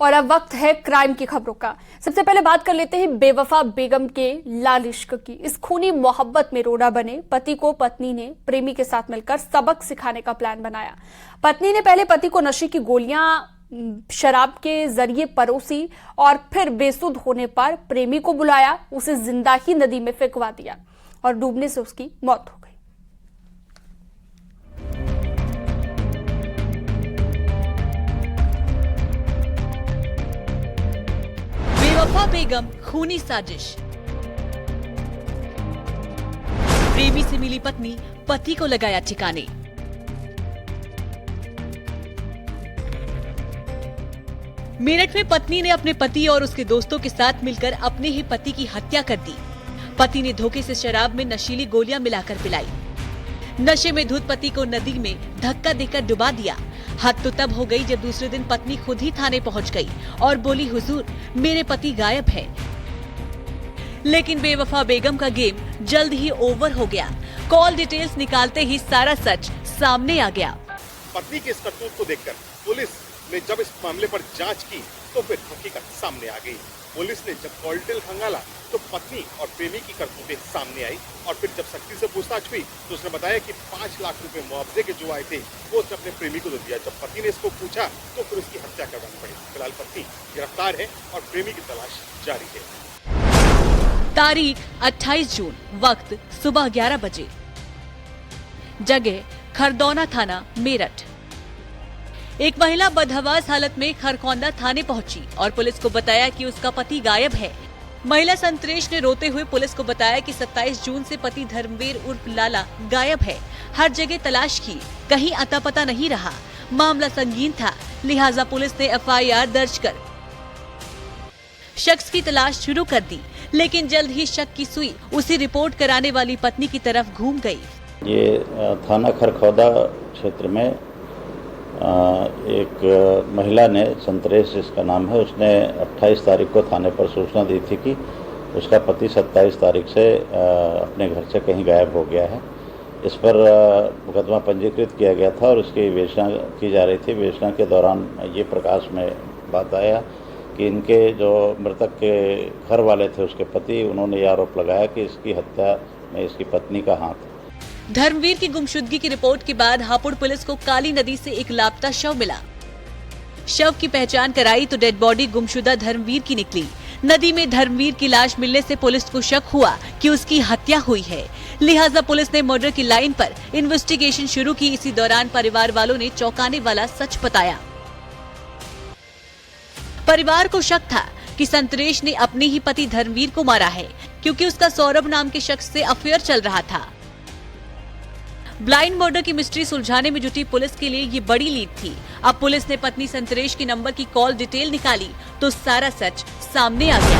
और अब वक्त है क्राइम की खबरों का। सबसे पहले बात कर लेते हैं बेवफा बेगम के लाल इश्क की। इस खूनी मोहब्बत में रोड़ा बने पति को पत्नी ने प्रेमी के साथ मिलकर सबक सिखाने का प्लान बनाया। पत्नी ने पहले पति को नशे की गोलियां शराब के जरिए परोसी और फिर बेसुध होने पर प्रेमी को बुलाया, उसे जिंदा ही नदी में फेंकवा दिया और डूबने से उसकी मौत हो गई। बेवफा बेगम खूनी साजिश। प्रेमी से मिली पत्नी पति को लगाया ठिकाने। मेरठ में पत्नी ने अपने पति और उसके दोस्तों के साथ मिलकर अपने ही पति की हत्या कर दी। पति ने धोखे से शराब में नशीली गोलियां मिलाकर पिलाई। नशे में धुत पति को नदी में धक्का देकर डुबा दिया। हद तो तब हो गई जब दूसरे दिन पत्नी खुद ही थाने पहुंच गई और बोली, हुजूर मेरे पति गायब है। लेकिन बेवफा बेगम का गेम जल्द ही ओवर हो गया। कॉल डिटेल्स निकालते ही सारा सच सामने आ गया। पत्नी के इस करतूत को देखकर पुलिस ने जब इस मामले पर जांच की तो फिर हकीकत सामने आ गई। पुलिस ने जब कॉल डिटेल खंगाला तो पत्नी और प्रेमी की करतूतें सामने आई और फिर जब सख्ती से पूछताछ हुई तो उसने बताया कि 5 लाख रुपए मुआवजे के जो आए थे वो उसने अपने प्रेमी को दे दिया। जब पति ने इसको पूछा तो फिर उसकी हत्या करवानी पड़ी। फिलहाल पत्नी गिरफ्तार है और प्रेमी की तलाश जारी है। तारीख 28 जून, वक्त सुबह 11 बजे, जगह खरदौना थाना मेरठ। एक महिला बदहवास हालत में खरखौंदा थाने पहुंची और पुलिस को बताया कि उसका पति गायब है। महिला संतरेश ने रोते हुए पुलिस को बताया कि 27 जून से पति धर्मवीर उर्फ लाला गायब है। हर जगह तलाश की, कहीं अता पता नहीं रहा। मामला संगीन था, लिहाजा पुलिस ने FIR दर्ज कर शख्स की तलाश शुरू कर दी। लेकिन जल्द ही शक की सुई उसी रिपोर्ट कराने वाली पत्नी की तरफ घूम गई। ये थाना खरखौदा क्षेत्र में एक महिला ने, संतरेश जिसका नाम है, उसने 28 तारीख को थाने पर सूचना दी थी कि उसका पति 27 तारीख से अपने घर से कहीं गायब हो गया है। इस पर मुकदमा पंजीकृत किया गया था और उसकी विवेचना की जा रही थी। विवेचना के दौरान ये प्रकाश में बात आया कि इनके जो मृतक के घर वाले थे, उसके पति, उन्होंने ये आरोप लगाया कि इसकी हत्या में इसकी पत्नी का हाथ है। धर्मवीर की गुमशुदगी की रिपोर्ट के बाद हापुड़ पुलिस को काली नदी से एक लापता शव मिला। शव की पहचान कराई तो डेड बॉडी गुमशुदा धर्मवीर की निकली। नदी में धर्मवीर की लाश मिलने से पुलिस को शक हुआ कि उसकी हत्या हुई है। लिहाजा पुलिस ने मर्डर की लाइन पर इन्वेस्टिगेशन शुरू की। इसी दौरान परिवार वालों ने चौंकाने वाला सच बताया। परिवार को शक था कि संतरेश ने अपने ही पति धर्मवीर को मारा है, क्योंकि उसका सौरभ नाम के शख्स से अफेयर चल रहा था। ब्लाइंड मर्डर की मिस्ट्री सुलझाने में जुटी पुलिस के लिए ये बड़ी लीड थी। अब पुलिस ने पत्नी संतरेश के नंबर की कॉल डिटेल निकाली तो सारा सच सामने आ गया।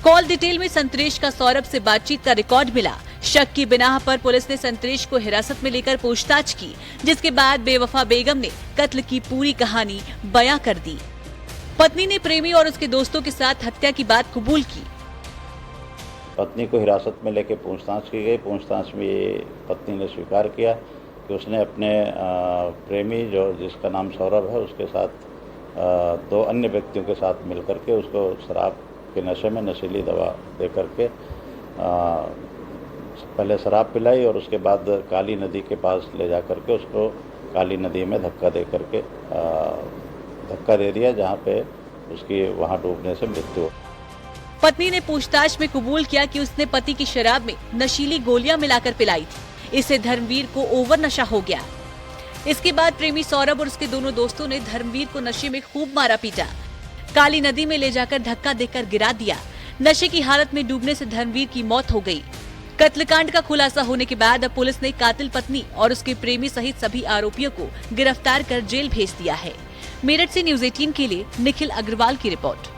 कॉल डिटेल में संतरेश का सौरभ से बातचीत का रिकॉर्ड मिला। शक की बिना पर पुलिस ने संतरेश को हिरासत में लेकर पूछताछ की, जिसके बाद बेवफा बेगम ने कत्ल की पूरी कहानी बयां कर दी। पत्नी ने प्रेमी और उसके दोस्तों के साथ हत्या की बात कबूल की। पत्नी को हिरासत में लेकर पूछताछ की गई। पूछताछ में ये पत्नी ने स्वीकार किया कि उसने अपने प्रेमी, जो जिसका नाम सौरभ है, उसके साथ 2 अन्य व्यक्तियों के साथ मिलकर के उसको शराब के नशे में नशीली दवा दे करके पहले शराब पिलाई और उसके बाद काली नदी के पास ले जा करके उसको काली नदी में धक्का दे दिया, जहाँ पे उसकी वहाँ डूबने से मृत्यु हो। पत्नी ने पूछताछ में कबूल किया कि उसने पति की शराब में नशीली गोलियां मिलाकर पिलाई थी। इससे धर्मवीर को ओवर नशा हो गया। इसके बाद प्रेमी सौरभ और उसके दोनों दोस्तों ने धर्मवीर को नशे में खूब मारा पीटा। काली नदी में ले जाकर धक्का देकर गिरा दिया। नशे की हालत में डूबने से धर्मवीर की मौत हो गई। कत्लकांड का खुलासा होने के बाद अब पुलिस ने कातिल पत्नी और उसके प्रेमी सहित सभी आरोपियों को गिरफ्तार कर जेल भेज दिया है। मेरठ से न्यूज़ 18 के लिए निखिल अग्रवाल की रिपोर्ट।